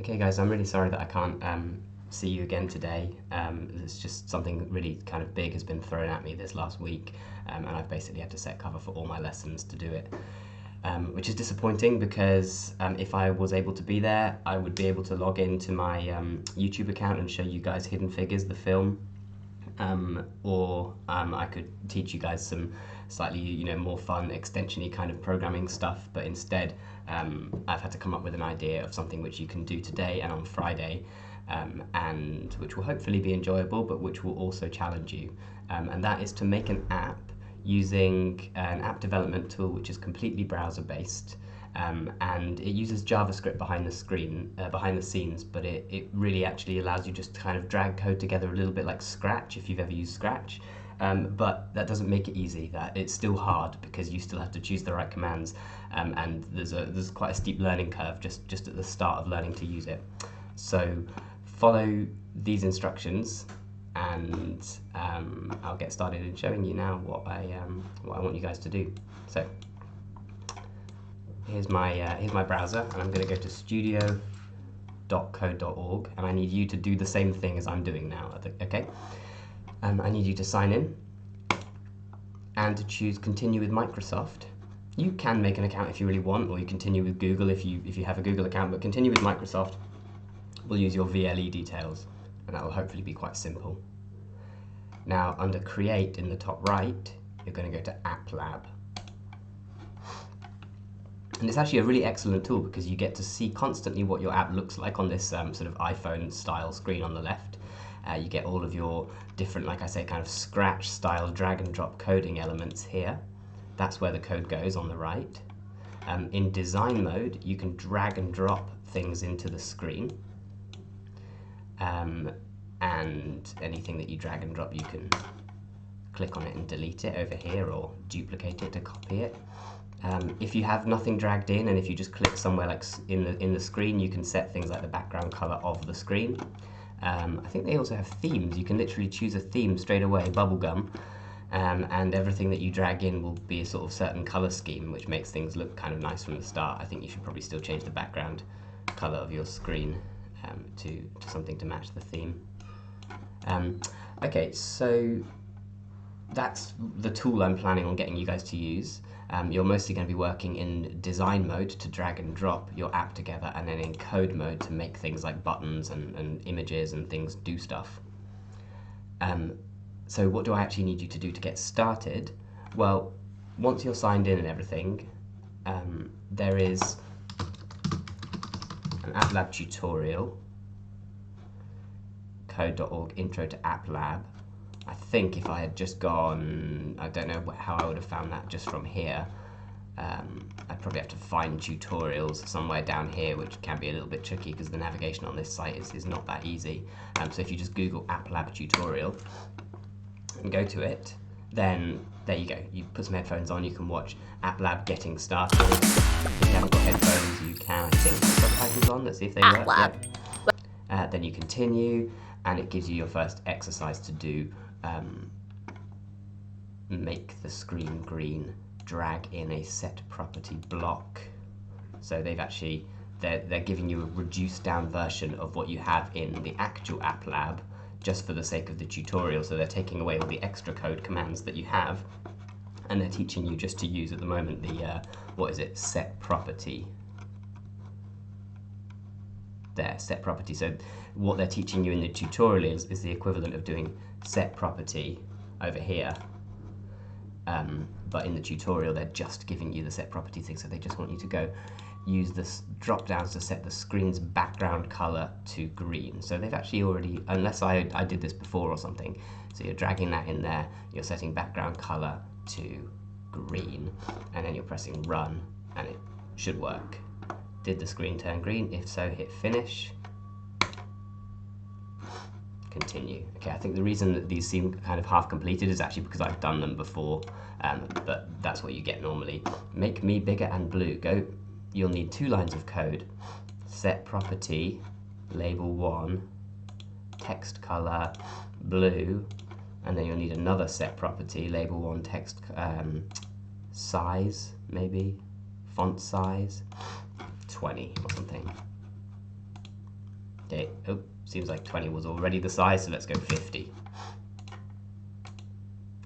Okay guys, I'm really sorry that I can't see you again today. It's just something really kind of big has been thrown at me this last week, and I've basically had to set cover for all my lessons to do it, which is disappointing because if I was able to be there, I would be able to log into my YouTube account and show you guys Hidden Figures, the film, or I could teach you guys some slightly more fun extension-y kind of programming stuff, but instead I've had to come up with an idea of something which you can do today and on Friday, and which will hopefully be enjoyable, but which will also challenge you, and that is to make an app using an app development tool which is completely browser based, and it uses JavaScript behind the scenes, but it really actually allows you just to kind of drag code together a little bit like Scratch, if you've ever used Scratch. But that doesn't make it easy. That it's still hard because you still have to choose the right commands, and there's quite a steep learning curve just at the start of learning to use it. So follow these instructions, and I'll get started in showing you now what I want you guys to do. So here's my browser, and I'm going to go to studio.code.org, and I need you to do the same thing as I'm doing now. Okay. I need you to sign in and to choose continue with Microsoft. You can make an account if you really want, or you continue with Google if you have a Google account, but continue with Microsoft. We'll use your VLE details, and that will hopefully be quite simple. Now under create in the top right, you're going to go to AppLab. And it's actually a really excellent tool because you get to see constantly what your app looks like on this sort of iPhone style screen on the left. You get all of your different, like I say, kind of Scratch style drag and drop coding elements here. That's where the code goes on the right. In design mode, you can drag and drop things into the screen. And anything that you drag and drop, you can click on it and delete it over here, or duplicate it to copy it. If you have nothing dragged in, and if you just click somewhere like in the screen, you can set things like the background color of the screen. I think they also have themes. You can literally choose a theme straight away, bubblegum, and everything that you drag in will be a sort of certain color scheme, which makes things look kind of nice from the start. I think you should probably still change the background color of your screen to something to match the theme. Okay, so that's the tool I'm planning on getting you guys to use. You're mostly going to be working in design mode to drag and drop your app together, and then in code mode to make things like buttons and images and things do stuff. So what do I actually need you to do to get started? Well, once you're signed in and everything, there is an AppLab tutorial, code.org intro to AppLab. I think if I had just gone, I don't know how I would have found that just from here. I'd probably have to find tutorials somewhere down here, which can be a little bit tricky because the navigation on this site is not that easy. So if you just Google AppLab tutorial and go to it, then there you go. You put some headphones on, you can watch AppLab getting started. If you haven't got headphones, you can, I think, put subtitles on. Let's see if they work. Yep. Then you continue, and it gives you your first exercise to do. Make the screen green, drag in a set property block. So they're giving you a reduced down version of what you have in the actual AppLab, just for the sake of the tutorial. So they're taking away all the extra code commands that you have, and they're teaching you just to use at the moment the set property. There, set property. So what they're teaching you in the tutorial is the equivalent of doing set property over here, but in the tutorial they're just giving you the set property thing. So they just want you to go use the drop downs to set the screen's background color to green. So they've actually already, unless I did this before or something, so you're dragging that in there, you're setting background color to green, and then you're pressing run, and it should work. Did the screen turn green? If so, hit finish. Continue. Okay, I think the reason that these seem kind of half completed is actually because I've done them before, but that's what you get normally. Make me bigger and blue. Go. You'll need 2 lines of code. Set property, label 1, text color, blue, and then you'll need another set property, label 1, text size, maybe, font size, 20 or something. Okay, oh, seems like 20 was already the size, so let's go 50.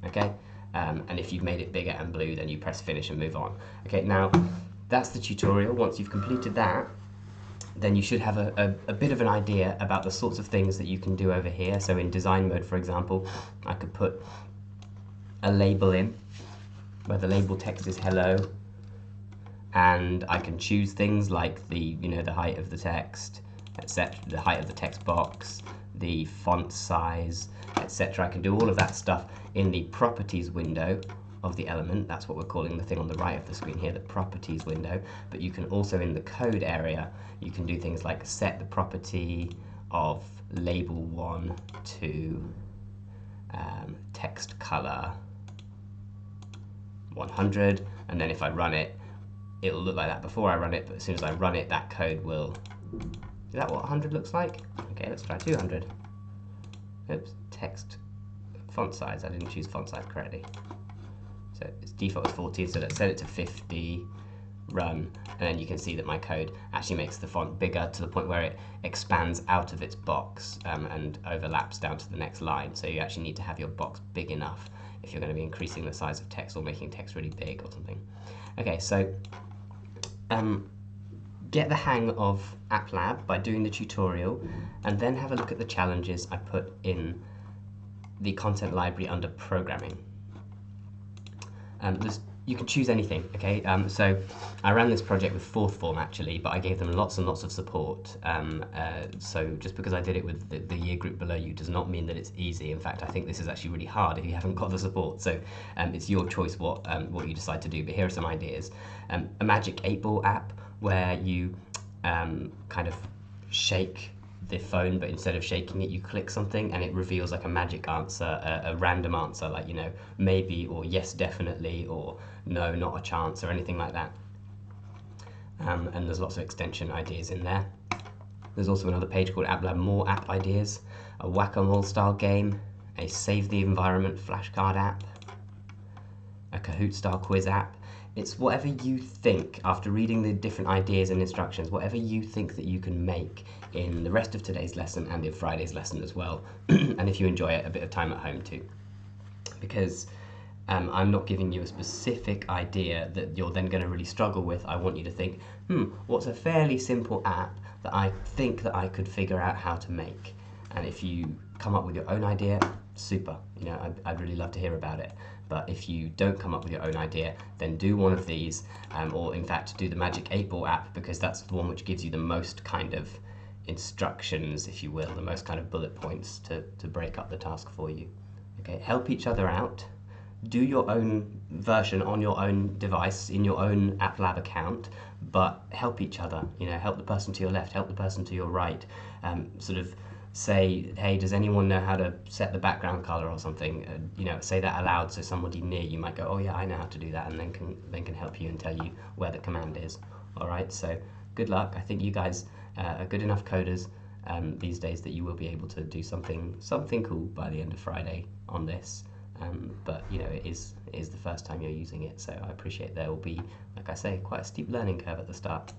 Okay, and if you've made it bigger and blue, then you press finish and move on. Okay, now that's the tutorial. Once you've completed that, then you should have a bit of an idea about the sorts of things that you can do over here. So in design mode, for example, I could put a label in where the label text is hello, and I can choose things like the height of the text, etc., the height of the text box, the font size, etc. I can do all of that stuff in the properties window of the element. That's what we're calling the thing on the right of the screen here, the properties window. But you can also, in the code area, you can do things like set the property of label 1 to text color 100, and then if I run it, it'll look like that before I run it, but as soon as I run it, that code will... Is that what 100 looks like? Okay, let's try 200. Oops, text font size. I didn't choose font size correctly. So its default is 14, so let's set it to 50, run, and then you can see that my code actually makes the font bigger to the point where it expands out of its box and overlaps down to the next line. So you actually need to have your box big enough if you're going to be increasing the size of text or making text really big or something. Okay, so get the hang of AppLab by doing the tutorial, and then have a look at the challenges I put in the content library under programming. You can choose anything, okay? So I ran this project with fourth form actually, but I gave them lots and lots of support. So just because I did it with the year group below you does not mean that it's easy. In fact, I think this is actually really hard if you haven't got the support. So it's your choice what you decide to do, but here are some ideas. A magic 8-ball app where you kind of shake the phone, but instead of shaking it, you click something and it reveals like a magic answer, a random answer, like, maybe, or yes, definitely, or no, not a chance, or anything like that. And there's lots of extension ideas in there. There's also another page called AppLab More App Ideas, a whack-a-mole style game, a Save the Environment flashcard app, a Kahoot style quiz app. It's whatever you think, after reading the different ideas and instructions, whatever you think that you can make in the rest of today's lesson and in Friday's lesson as well. And if you enjoy it, a bit of time at home too. Because I'm not giving you a specific idea that you're then going to really struggle with. I want you to think, what's a fairly simple app that I think that I could figure out how to make? And if you come up with your own idea, super. I'd really love to hear about it. But if you don't come up with your own idea, then do one of these, or in fact do the Magic 8-Ball app, because that's the one which gives you the most kind of instructions, if you will, the most kind of bullet points to break up the task for you. Okay, help each other out. Do your own version on your own device, in your own AppLab account, but help each other. Help the person to your left, help the person to your right. Sort of say, hey, does anyone know how to set the background color or something? Say that aloud, so somebody near you might go, oh yeah, I know how to do that, and then can help you and tell you where the command is. All right, so good luck. I think you guys are good enough coders these days that you will be able to do something cool by the end of Friday on this. But it is the first time you're using it, so I appreciate there will be, like I say, quite a steep learning curve at the start.